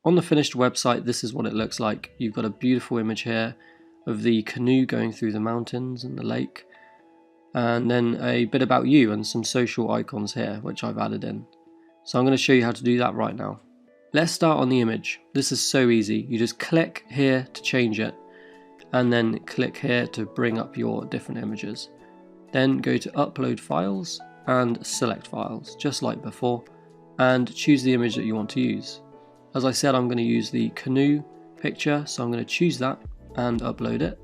on the finished website, this is what it looks like. You've got a beautiful image here of the canoe going through the mountains and the lake, and then a bit about you and some social icons here, which I've added in. So I'm going to show you how to do that right now. Let's start on the image. This is so easy. You just click here to change it, and then click here to bring up your different images. Then go to upload files and select files, just like before, and choose the image that you want to use. As I said, I'm going to use the canoe picture, so I'm going to choose that and upload it.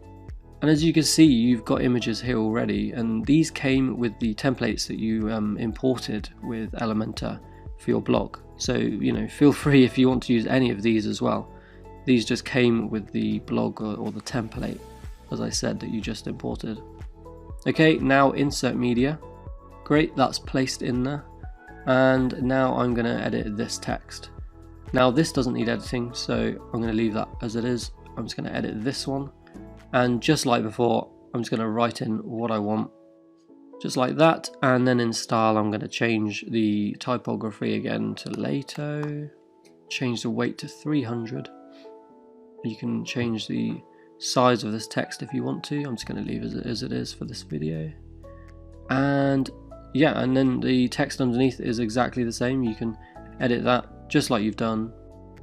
And as you can see, you've got images here already, and these came with the templates that you imported with Elementor for your blog. So, feel free if you want to use any of these as well. These just came with the blog or the template, as I said, that you just imported. Okay, now insert media. Great, that's placed in there. And now I'm going to edit this text. Now this doesn't need editing, so I'm going to leave that as it is. I'm just going to edit this one. And just like before, I'm just going to write in what I want. Just like that. And then in style, I'm going to change the typography again to Lato. Change the weight to 300. You can change the size of this text if you want to. I'm just going to leave it as it is for this video. And yeah, and then the text underneath is exactly the same. You can edit that just like you've done.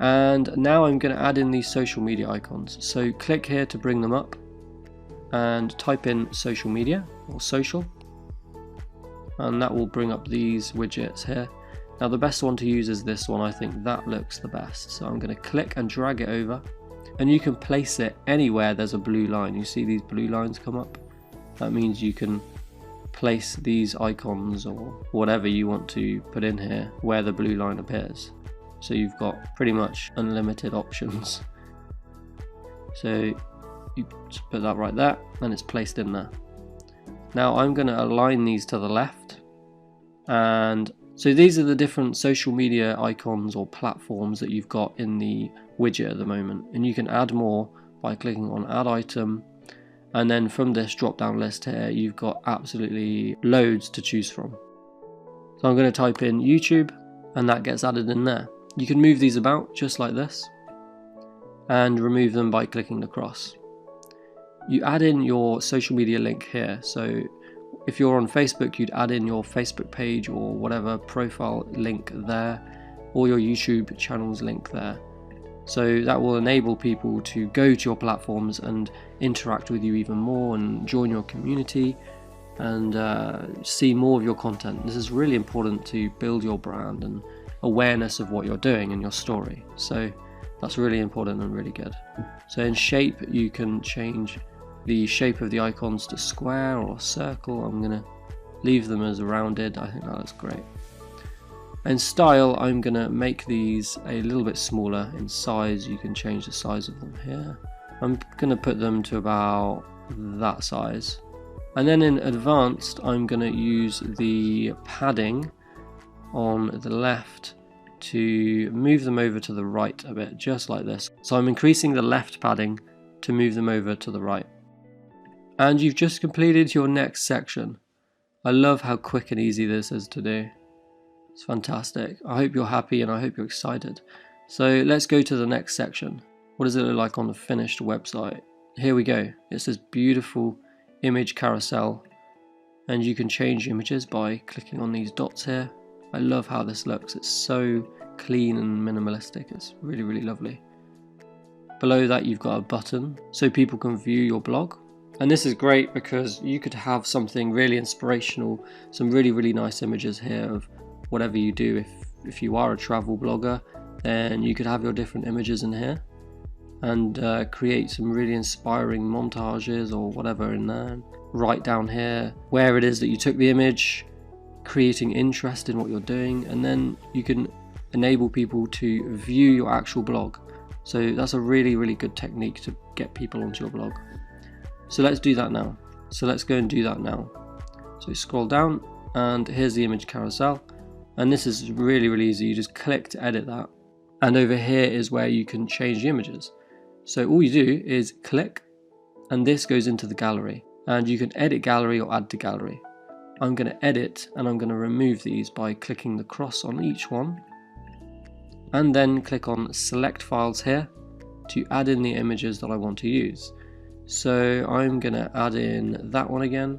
And now I'm going to add in these social media icons. So click here to bring them up and type in social media or social, and that will bring up these widgets here. Now the best one to use is this one. I think that looks the best. So I'm going to click and drag it over, and you can place it anywhere there's a blue line. You see these blue lines come up? That means you can place these icons or whatever you want to put in here where the blue line appears. So you've got pretty much unlimited options. So you just put that right there and it's placed in there. Now I'm going to align these to the left, and so these are the different social media icons or platforms that you've got in the widget at the moment, and you can add more by clicking on add item, and then from this drop down list here you've got absolutely loads to choose from. So I'm going to type in YouTube and that gets added in there. You can move these about just like this and remove them by clicking the cross. You add in your social media link here. So if you're on Facebook, you'd add in your Facebook page or whatever profile link there, or your YouTube channel's link there. So that will enable people to go to your platforms and interact with you even more and join your community and see more of your content. This is really important to build your brand and awareness of what you're doing and your story. So that's really important and really good. So in shape, you can change the shape of the icons to square or circle. I'm going to leave them as rounded. I think that looks great. In style, I'm going to make these a little bit smaller in size. You can change the size of them here. I'm going to put them to about that size. And then in advanced, I'm going to use the padding on the left to move them over to the right a bit, just like this. So I'm increasing the left padding to move them over to the right. And you've just completed your next section. I love how quick and easy this is to do. It's fantastic. I hope you're happy and I hope you're excited. So let's go to the next section. What does it look like on the finished website? Here we go. It's this beautiful image carousel, and you can change images by clicking on these dots here. I love how this looks. It's so clean and minimalistic. It's really, really lovely. Below that you've got a button so people can view your blog. And this is great because you could have something really inspirational, some really, really nice images here of whatever you do. If you are a travel blogger, then you could have your different images in here and create some really inspiring montages or whatever in there. Write down here where it is that you took the image, creating interest in what you're doing, and then you can enable people to view your actual blog. So that's a really, really good technique to get people onto your blog. So let's do that now. So let's go and do that now. So scroll down and here's the image carousel. And this is really, really easy. You just click to edit that. And over here is where you can change the images. So all you do is click and this goes into the gallery. And you can edit gallery or add to gallery. I'm going to edit and I'm going to remove these by clicking the cross on each one. and then click on select files here to add in the images that I want to use. So I'm going to add in that one again,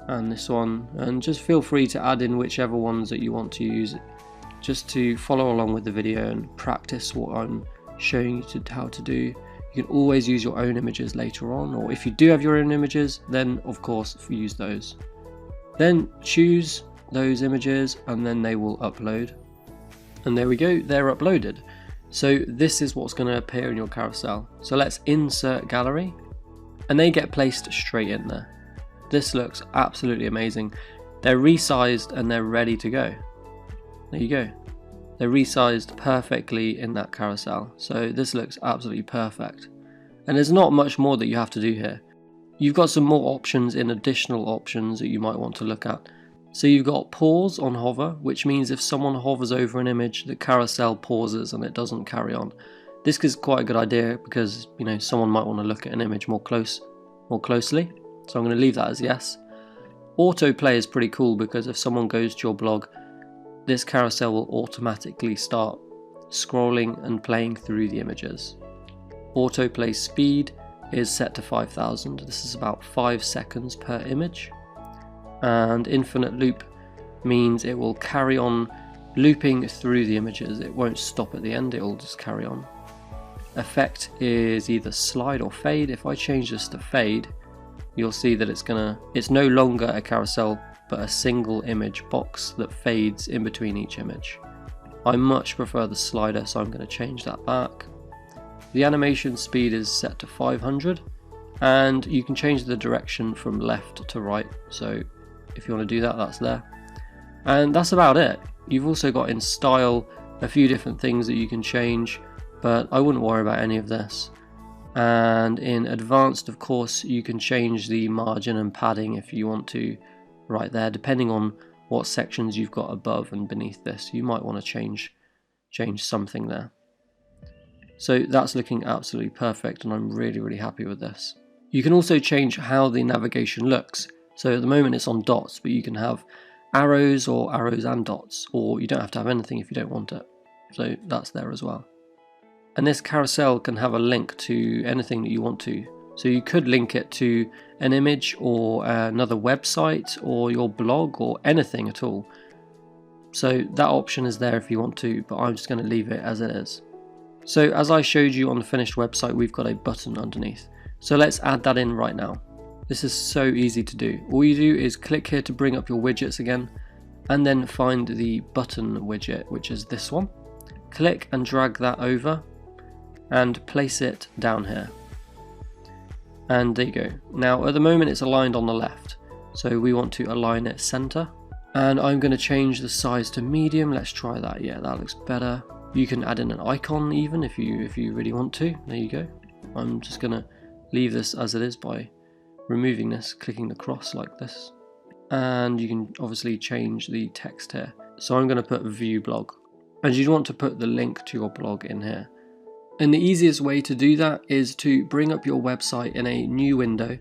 and this one, and just feel free to add in whichever ones that you want to use, just to follow along with the video and practice what I'm showing you how to do. You can always use your own images later on, or if you do have your own images, then of course use those. Then choose those images and then they will upload. And there we go, they're uploaded. So this is what's going to appear in your carousel. So let's insert gallery, and they get placed straight in there. This looks absolutely amazing. They're resized and they're ready to go. There you go. They're resized perfectly in that carousel. So this looks absolutely perfect. And there's not much more that you have to do here. You've got some more options in additional options that you might want to look at. So you've got pause on hover, which means if someone hovers over an image, the carousel pauses and it doesn't carry on. This is quite a good idea because, you know, someone might want to look at an image more closely. So I'm going to leave that as yes. Autoplay is pretty cool because if someone goes to your blog, this carousel will automatically start scrolling and playing through the images. Autoplay speed is set to 5000. This is about 5 seconds per image. And infinite loop means it will carry on looping through the images. It won't stop at the end, it will just carry on. Effect is either slide or fade. If I change this to fade, you'll see that it's no longer a carousel but a single image box that fades in between each image. I much prefer the slider, so I'm going to change that back. The animation speed is set to 500, and you can change the direction from left to right, so if you want to do that, that's there. And that's about it. You've also got in style a few different things that you can change, but I wouldn't worry about any of this. And in advanced, of course, you can change the margin and padding if you want to right there, depending on what sections you've got above and beneath this. You might want to change something there. So that's looking absolutely perfect, and I'm really happy with this. You can also change how the navigation looks. So at the moment it's on dots, but you can have arrows or arrows and dots, or you don't have to have anything if you don't want it. So that's there as well. And this carousel can have a link to anything that you want to. So you could link it to an image or another website or your blog or anything at all. So that option is there if you want to, but I'm just going to leave it as it is. So as I showed you on the finished website, we've got a button underneath. So let's add that in right now. This is so easy to do. All you do is click here to bring up your widgets again, and then find the button widget, which is this one. Click and drag that over and place it down here. And there you go. Now at the moment it's aligned on the left, so we want to align it center. And I'm going to change the size to medium. Let's try that. Yeah, that looks better. You can add in an icon even if you really want to. There you go. I'm just going to leave this as it is by removing this, clicking the cross like this. And you can obviously change the text here. So I'm going to put view blog. And you'd want to put the link to your blog in here. And the easiest way to do that is to bring up your website in a new window.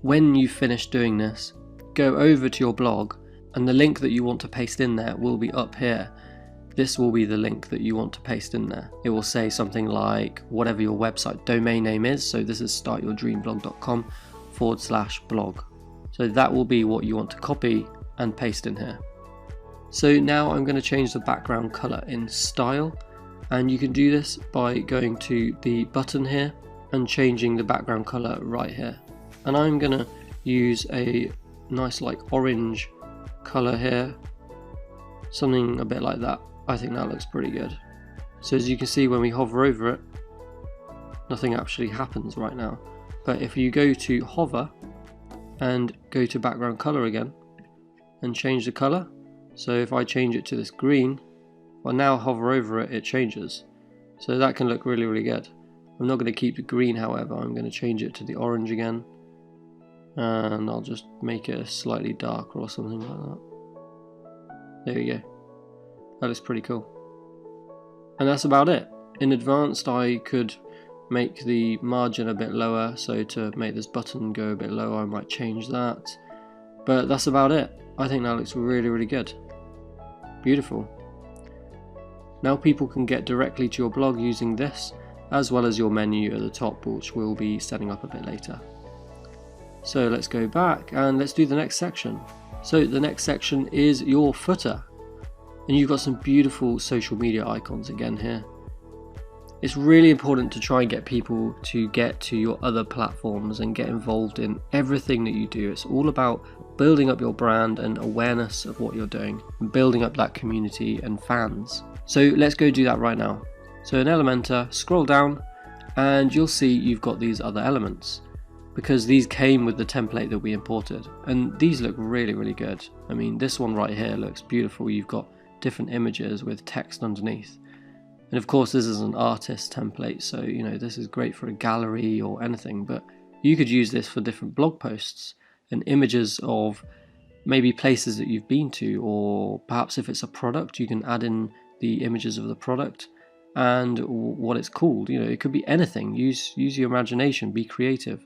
When you've finished doing this, go over to your blog, and the link that you want to paste in there will be up here. This will be the link that you want to paste in there. It will say something like whatever your website domain name is. So this is startyourdreamblog.com/blog. So that will be what you want to copy and paste in here. So now I'm going to change the background color in style, and you can do this by going to the button here and changing the background color right here. And I'm going to use a nice like orange color here, something a bit like that. I think that looks pretty good. So as you can see, when we hover over it, nothing actually happens right now. But if you go to hover and go to background color again and change the color, so if I change it to this green, well, now hover over it, it changes. So that can look really good. I'm not going to keep the green, however. I'm going to change it to the orange again, and I'll just make it slightly darker or something like that. There we go. That looks pretty cool. And that's about it. In advanced, I could make the margin a bit lower, so to make this button go a bit lower I might change that. But that's about it. I think that looks really good. Beautiful. Now people can get directly to your blog using this, as well as your menu at the top, which we'll be setting up a bit later. So let's go back and let's do the next section. So the next section is your footer. And you've got some beautiful social media icons again here. It's really important to try and get people to get to your other platforms and get involved in everything that you do. It's all about building up your brand and awareness of what you're doing, and building up that community and fans. So let's go do that right now. So in Elementor, scroll down and you'll see you've got these other elements, because these came with the template that we imported, and these look really good. I mean, this one right here looks beautiful. You've got different images with text underneath. And of course this is an artist template, so you know, this is great for a gallery or anything, but you could use this for different blog posts and images of maybe places that you've been to, or perhaps if it's a product, you can add in the images of the product and what it's called. You know, it could be anything. Use your imagination, be creative.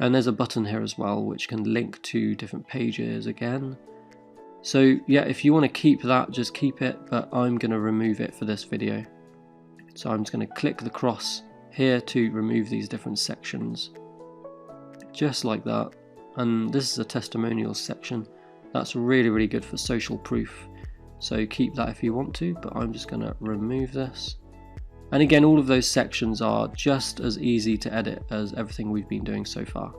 And there's a button here as well which can link to different pages again. So yeah, if you want to keep that, just keep it, but I'm going to remove it for this video. So I'm just going to click the cross here to remove these different sections, just like that. And this is a testimonials section. That's really good for social proof. So keep that if you want to, but I'm just going to remove this. And again, all of those sections are just as easy to edit as everything we've been doing so far.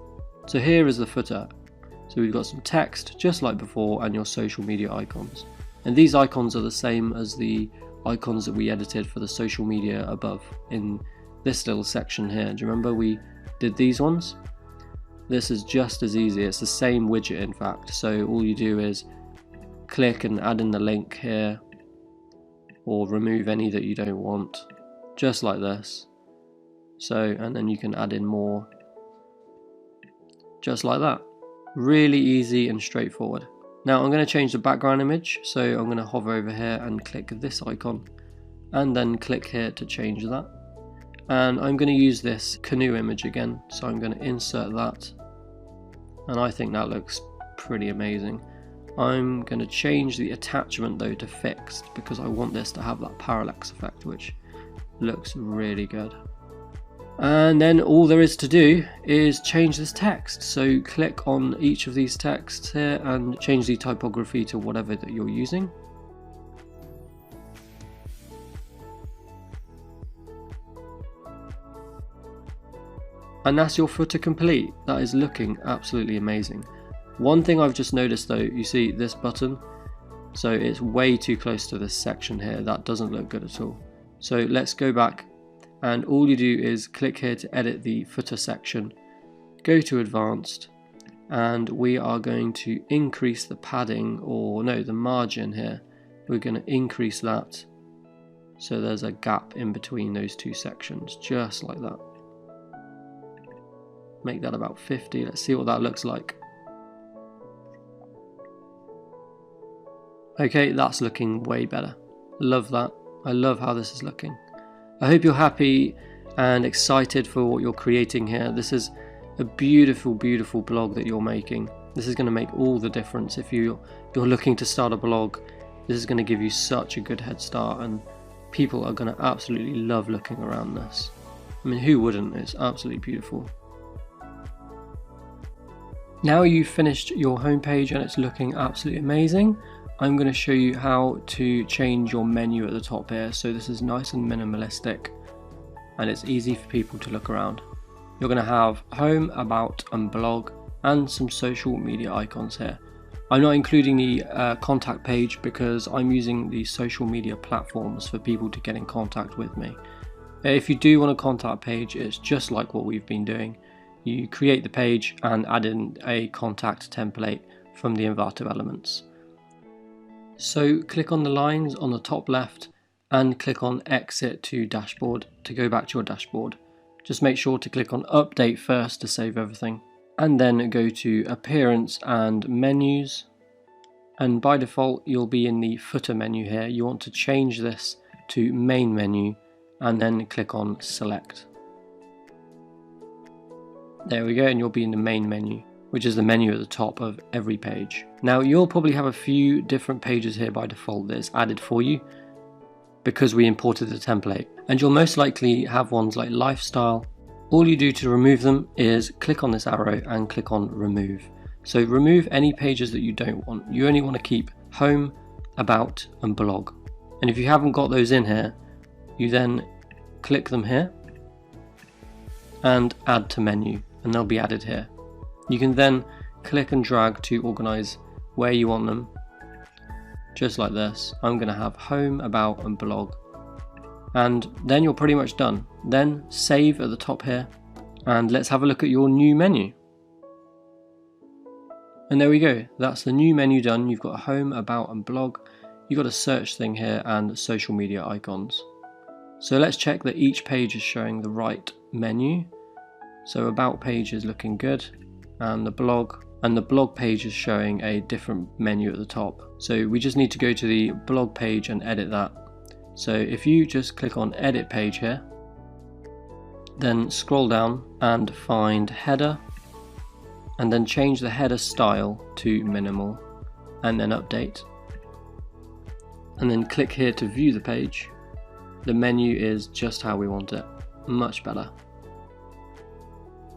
So here is the footer. So we've got some text just like before and your social media icons. And these icons are the same as the icons that we edited for the social media above in this little section here. Do you remember we did these ones? This is just as easy. It's the same widget in fact. So all you do is click and add in the link here, or remove any that you don't want, just like this. So, and then you can add in more, just like that. Really easy and straightforward. Now I'm going to change the background image, so I'm going to hover over here and click this icon, and then click here to change that. And I'm going to use this canoe image again, so I'm going to insert that, and I think that looks pretty amazing. I'm going to change the attachment though to fixed, because I want this to have that parallax effect, which looks really good. And then all there is to do is change this text. So click on each of these texts here and change the typography to whatever that you're using. And that's your footer complete. That is looking absolutely amazing. One thing I've just noticed though, you see this button, so it's way too close to this section here. That doesn't look good at all. So let's go back, and all you do is click here to edit the footer section, go to advanced, and we are going to increase the padding, or no, the margin here. We're going to increase that so there's a gap in between those two sections, just like that. Make that about 50. Let's see what that looks like. Okay, that's looking way better. Love that. I love how this is looking. I hope you're happy and excited for what you're creating here. This is a beautiful blog that you're making. This is going to make all the difference. If you're looking to start a blog, this is going to give you such a good head start, and people are going to absolutely love looking around this. I mean, who wouldn't? It's absolutely beautiful. Now you've finished your homepage and it's looking absolutely amazing, I'm going to show you how to change your menu at the top here. So this is nice and minimalistic, and it's easy for people to look around. You're going to have home, about and blog, and some social media icons here. I'm not including the contact page because I'm using the social media platforms for people to get in contact with me. If you do want a contact page, it's just like what we've been doing. You create the page and add in a contact template from the Envato elements. So click on the lines on the top left and click on exit to dashboard to go back to your dashboard. Just make sure to click on update first to save everything, and then go to appearance and menus, and by default you'll be in the footer menu here. You want to change this to main menu and then click on select. There we go, and you'll be in the main menu, which is the menu at the top of every page. Now you'll probably have a few different pages here by default that is added for you. because we imported the template. And you'll most likely have ones like lifestyle. All you do to remove them is click on this arrow and click on remove. So remove any pages that you don't want. You only want to keep home, about and blog. And if you haven't got those in here, you then click them here and add to menu, and they'll be added here. You can then click and drag to organize where you want them, just like this. I'm going to have home, about and blog, and then you're pretty much done. Then save at the top here, and let's have a look at your new menu. And there we go, that's the new menu done. You've got home, about and blog. You've got a search thing here and social media icons. So let's check that each page is showing the right menu. So about page is looking good, and the blog page is showing a different menu at the top. So we just need to go to the blog page and edit that. So if you just click on edit page here, then scroll down and find header, and then change the header style to minimal, and then update. And then click here to view the page. The menu is just how we want it, much better.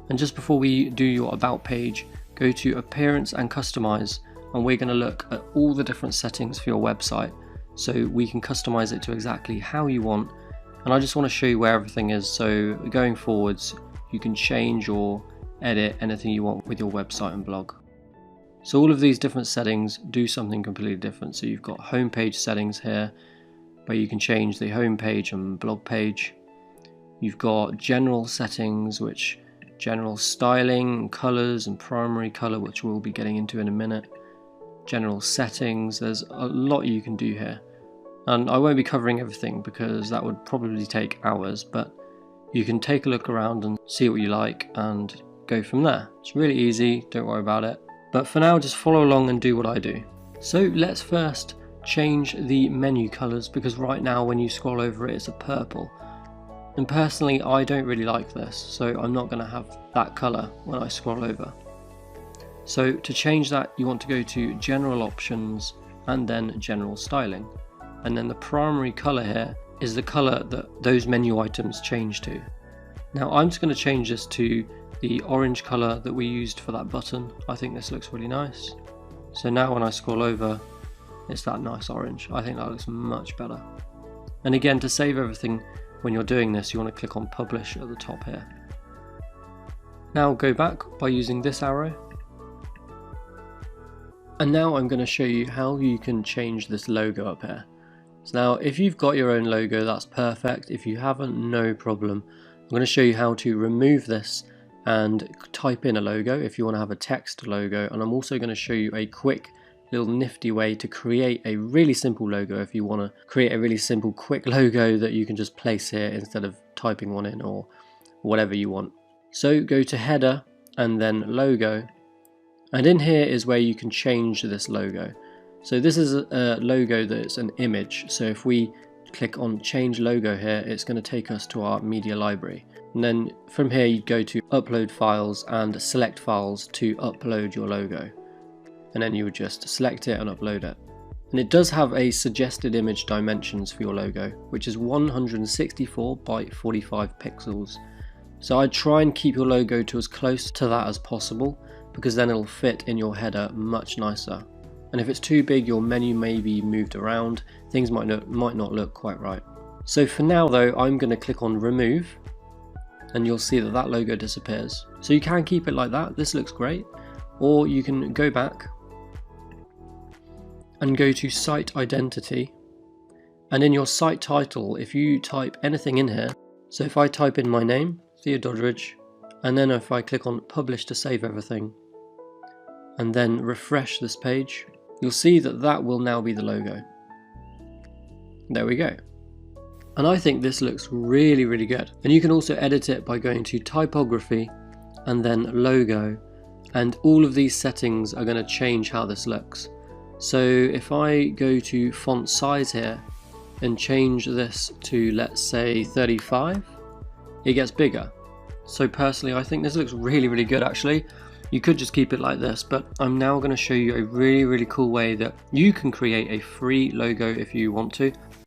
And just before we do your about page, go to appearance and customize, and we're going to look at all the different settings for your website so we can customize it to exactly how you want. And I just want to show you where everything is, so going forwards you can change or edit anything you want with your website and blog. So all of these different settings do something completely different. So you've got homepage settings here where you can change the homepage and blog page. You've got general settings, which general styling, colors and primary color, which we'll be getting into in a minute. General settings, there's a lot you can do here. And I won't be covering everything because that would probably take hours, but you can take a look around and see what you like and go from there. It's really easy, don't worry about it. But for now, just follow along and do what I do. So let's first change the menu colors, because right now when you scroll over it, it's a purple. And personally, I don't really like this, so I'm not going to have that color when I scroll over. So to change that, you want to go to general options and then general styling. And then the primary color here is the color that those menu items change to. Now I'm just going to change this to the orange color that we used for that button. I think this looks really nice. So now when I scroll over, it's that nice orange. I think that looks much better. And again, to save everything when you're doing this, you want to click on publish at the top here. Now go back by using this arrow. And now I'm going to show you how you can change this logo up here. So now if you've got your own logo, that's perfect. If you haven't, no problem. I'm going to show you how to remove this and type in a logo if you want to have a text logo, and I'm also going to show you a quick little nifty way to create a really simple logo if you want to create a really simple quick logo that you can just place here instead of typing one in or whatever you want. So go to header and then logo, and in here is where you can change this logo. So this is a logo that's an image, so if we click on change logo here, it's going to take us to our media library. And then from here you go to upload files and select files to upload your logo. And then you would just select it and upload it. And it does have a suggested image dimensions for your logo, which is 164 by 45 pixels. So I'd try and keep your logo to as close to that as possible, because then it'll fit in your header much nicer. And if it's too big, your menu may be moved around, things might not look quite right. So for now though, I'm going to click on remove, and you'll see that that logo disappears. So you can keep it like that, this looks great, or you can go back and go to site identity, and in your site title, if you type anything in here, so if I type in my name, Theo Doddridge, and then if I click on publish to save everything, and then refresh this page, you'll see that that will now be the logo. There we go. And I think this looks really, really good. And you can also edit it by going to typography and then logo, and all of these settings are going to change how this looks. So if I go to font size here and change this to, let's say, 35, it gets bigger. So personally, I think this looks really, really good actually. You could just keep it like this, but I'm now going to show you a really, really cool way that you can create a free logo if you want to.